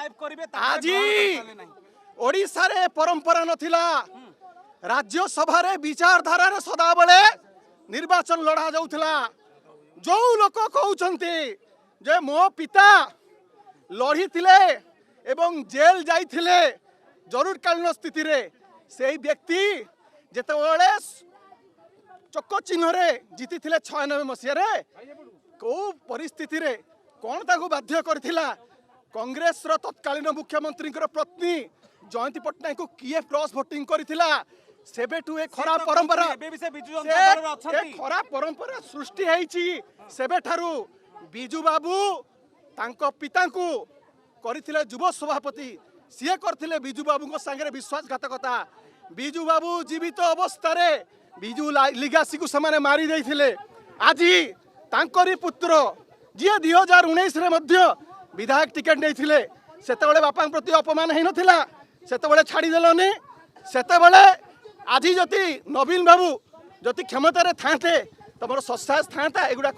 आज ओडिशा रे परंपरा नथिला राज्यसभा रे विचारधारा रे सदाबले निर्वाचन लड़ा जाउथला। जो लोक कहउछंती जे मो पिता लड़ी थिले एवं जेल जाइथिले जरूरकालीन स्थिति रे सेही व्यक्ति जेतेबेले चक्क चिन्ह रे जीति थिले 96 मसिया रे को परिस्थिति रे कौन ताको बाध्य करथिला कांग्रेस रो तत्कालीन मुख्यमंत्री पत्नी जयंती पट्टनायक को किए क्रॉस वोटिंग करथिला सेबेठु ए खराब परंपरा खराब परंपरा सृष्टि हेछि सेबेठारु बिजू बाबू तांको पितांकु करथिले युव सभापति सीए करथिले बिजू बाबू को संगे विश्वासघातकता बिजू बाबू जीवित अवस्था रे बिजू लिगासी को समाने मारी देथिले आज तांकरी पुत्र जी 2019 रे मध्य विधायक टिकेट नहीं सेतेबेले बापा प्रति अपमान है नथिला सेतेबेले छाड़ी देलनी सेतेबेले आज जति नवीन बाबू जति क्षमता रे थाते तमर सत्साहस थाता एगुडा